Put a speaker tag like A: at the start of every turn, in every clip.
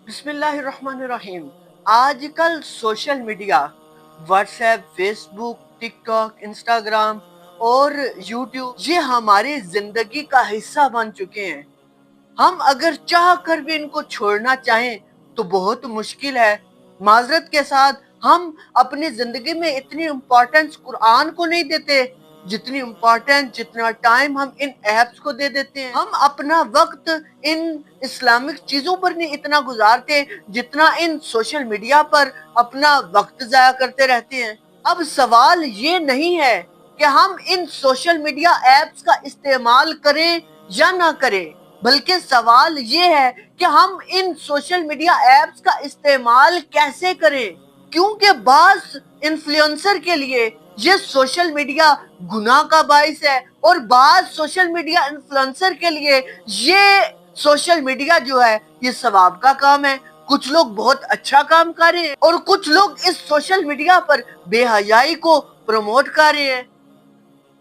A: बिस्मिल्लाहिर्रहमानिर्रहीम। आजकल social media WhatsApp, Facebook, TikTok, Instagram और यूट्यूब ये हमारी जिंदगी का हिस्सा बन चुके हैं। हम अगर चाह कर भी इनको छोड़ना चाहें तो बहुत मुश्किल है। माजरत के साथ हम अपनी जिंदगी में इतनी इम्पोर्टेंस कुरान को नहीं देते जितनी इम्पोर्टेंस जितना टाइम हम इन एप्स को दे देते हैं। हम अपना वक्त इन इस्लामिक चीजों पर नहीं इतना गुजारते जितना इन सोशल मीडिया पर अपना वक्त जाया करते रहते हैं। अब सवाल ये नहीं है कि हम इन सोशल मीडिया एप्स का इस्तेमाल करें या ना करें, बल्कि सवाल ये है कि हम इन सोशल मीडिया एप्स का इस्तेमाल कैसे करें। क्योंकि बास इन्फ्लुएंसर के लिए ये सोशल मीडिया गुनाह का बाइस है और बास सोशल मीडिया इन्फ्लुएंसर के लिए ये सोशल मीडिया जो है ये सवाब का काम है। कुछ लोग बहुत अच्छा काम कर रहे हैं और कुछ लोग इस सोशल मीडिया पर बेहयाई को प्रमोट कर रहे हैं,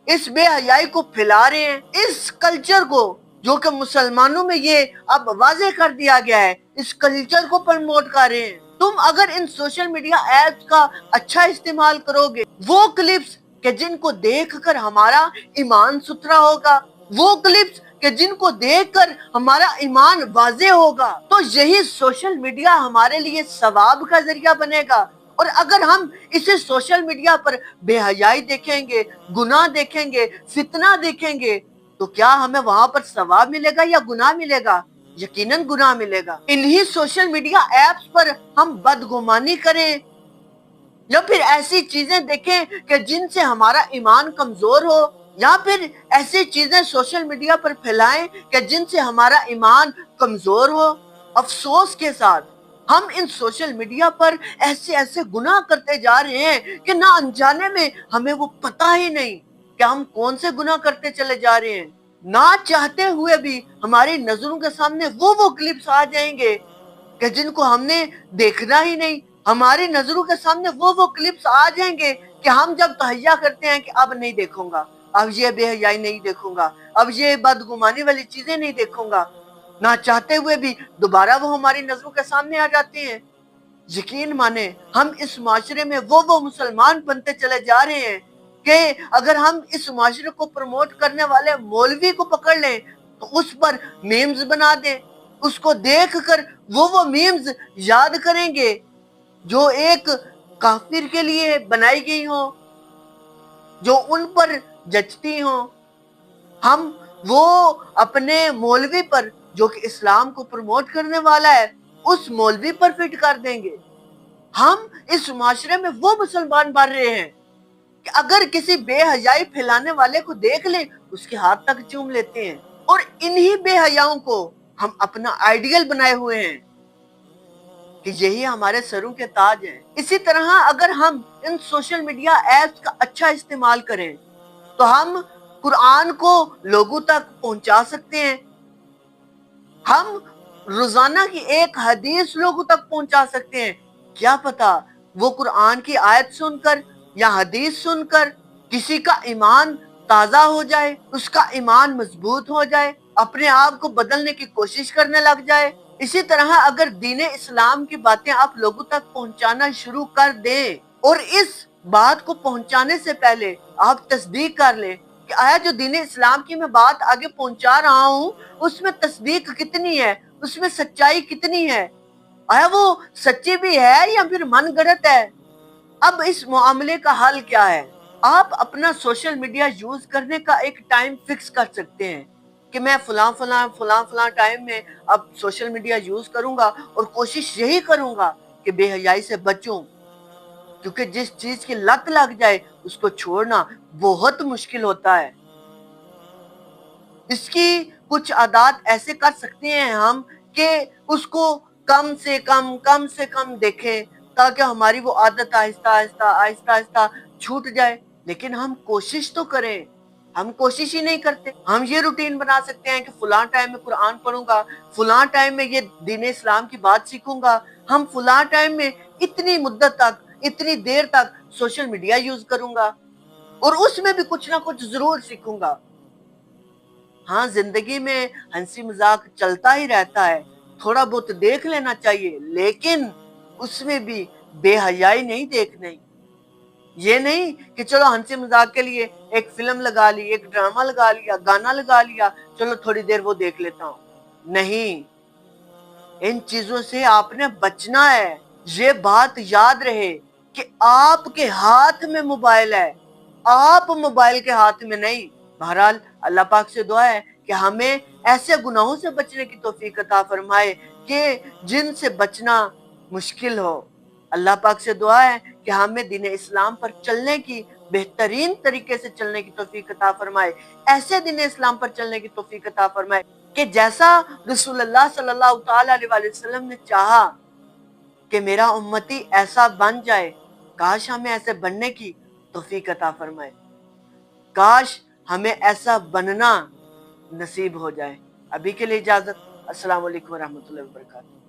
A: इस बेहयाई को फैला रहे हैं, इस कल्चर को जो कि मुसलमानों में ये अब वाजे कर दिया गया है, इस कल्चर को प्रमोट कर रहे हैं। तुम अगर इन सोशल मीडिया एप्स का अच्छा इस्तेमाल करोगे, वो क्लिप्स के जिनको देखकर हमारा ईमान सुथरा होगा, वो क्लिप्स कि जिनको देखकर हमारा ईमान वाजे होगा, तो यही सोशल मीडिया हमारे लिए सवाब का जरिया बनेगा। और अगर हम इसे सोशल मीडिया पर बेहयाई देखेंगे, गुनाह देखेंगे, फितना देखेंगे, तो क्या हमें वहां पर सवाब मिलेगा या गुनाह मिलेगा? यकीनन गुनाह मिलेगा। इन्हीं सोशल मीडिया एप्स पर हम बदगुमानी करें या फिर ऐसी चीजें देखें कि जिनसे हमारा ईमान कमजोर हो, या फिर ऐसी चीजें सोशल मीडिया पर फैलाएं कि जिनसे हमारा ईमान कमजोर हो। अफसोस के साथ हम इन सोशल मीडिया पर ऐसे ऐसे गुनाह करते जा रहे हैं कि ना अनजाने में हमें वो पता ही नहीं कि हम कौन से गुनाह करते चले जा रहे हैं। ना चाहते हुए भी हमारी नजरों के सामने वो क्लिप्स आ जाएंगे कि जिनको हमने देखना ही नहीं। हमारी नजरों के सामने वो क्लिप्स आ जाएंगे कि हम जब तहैया करते हैं कि अब नहीं देखूंगा, अब ये बेहयाई नहीं देखूंगा, अब ये बदगुमानी वाली चीजें नहीं देखूंगा, ना चाहते हुए भी दोबारा वो हमारी नजरों के सामने आ जाती हैं। यकीन माने हम इस माशरे में वो मुसलमान बनते चले जा रहे हैं कि अगर हम इस माशरे को प्रमोट करने वाले मौलवी को पकड़ लें तो उस पर मीम्स बना दें, उसको देखकर वो मीम्स याद करेंगे जो एक काफिर के लिए बनाई गई हो, जो उन पर जचती हो। हम वो अपने मौलवी पर जो कि इस्लाम को प्रमोट करने वाला है, उस मौलवी पर फिट कर देंगे। हम इस माशरे में वो मुसलमान बन रहे हैं कि अगर किसी बेहयाई फैलाने वाले को देख ले उसके हाथ तक चूम लेते हैं और इन्हीं बेहयाओं को हम अपना आइडियल बनाए हुए हैं कि यही हमारे सरों के ताज हैं। इसी तरह अगर हम इन सोशल मीडिया एप्स का अच्छा इस्तेमाल करें तो हम कुरान को लोगों तक पहुंचा सकते हैं, हम रोजाना की एक हदीस लोगों तक पहुंचा सकते हैं। क्या पता वो कुरान की आयत सुनकर या हदीस सुनकर किसी का ईमान ताजा हो जाए, उसका ईमान मजबूत हो जाए, अपने आप को बदलने की कोशिश करने लग जाए। इसी तरह अगर दीने इस्लाम की बातें आप लोगों तक पहुंचाना शुरू कर दें और इस बात को पहुंचाने से पहले आप तस्दीक कर लें कि आया जो दीने इस्लाम की मैं बात आगे पहुंचा रहा हूँ उसमें तस्दीक कितनी है, उसमें सच्चाई कितनी है, आया वो सच्ची भी है या फिर मन गढ़ंत है। अब इस मामले का हल क्या है? आप अपना सोशल मीडिया यूज करने का एक टाइम फिक्स कर सकते हैं कि मैं फलां टाइम में अब सोशल मीडिया यूज करूंगा और कोशिश यही करूंगा कि बेहयाई से बचूं, क्योंकि जिस चीज की लत लग जाए उसको छोड़ना बहुत मुश्किल होता है। इसकी कुछ आदत ऐसे कर सकते हैं हम कि उसको कम से कम देखें ताकि हमारी वो आदत आहिस्ता आहिस्ता छूट जाए। लेकिन हम कोशिश तो करें, हम कोशिश ही नहीं करते। हम ये रूटीन बना सकते हैं कि फलां टाइम में कुरान पढ़ूंगा, फलां टाइम में ये दीन इस्लाम की बात सीखूंगा, हम फलां टाइम में इतनी मुद्दत तक, इतनी देर तक सोशल मीडिया यूज करूंगा और उसमें भी कुछ ना कुछ जरूर सीखूंगा। हाँ, जिंदगी में हंसी मजाक चलता ही रहता है, थोड़ा बहुत देख लेना चाहिए, लेकिन उसमें भी बेहयाई नहीं देखनी। ये नहीं कि चलो हंसी मजाक के लिए एक फिल्म लगा ली, एक ड्रामा लगा लिया, गाना लगा लिया, चलो थोड़ी देर वो देख लेता हूं। नहीं, इन चीजों से आपने बचना है। ये बात याद रहे कि आपके हाथ में मोबाइल है, आप मोबाइल के हाथ में नहीं। बहरहाल अल्लाह पाक से दुआ है कि हमें ऐसे गुनाहों से बचने की तौफीक अता फरमाए कि जिनसे बचना मुश्किल हो। अल्लाह पाक से दुआ है कि हमें दीन इस्लाम पर चलने की, बेहतरीन तरीके से चलने की तौफीक अता फरमाए, ऐसे दीन इस्लाम पर चलने की तौफीक अता फरमाए कि जैसा रसूलुल्लाह सल्लल्लाहु तआला अलैहि वसल्लम ने चाहा कि मेरा उम्मती ऐसा बन जाए, काश हमें ऐसे बनने की तौफीक अता फरमाए, काश हमें ऐसा बनना नसीब हो जाए। अभी के लिए इजाजत। अस्सलाम वालेकुम रहमतुल्लाहि व बरकातहू।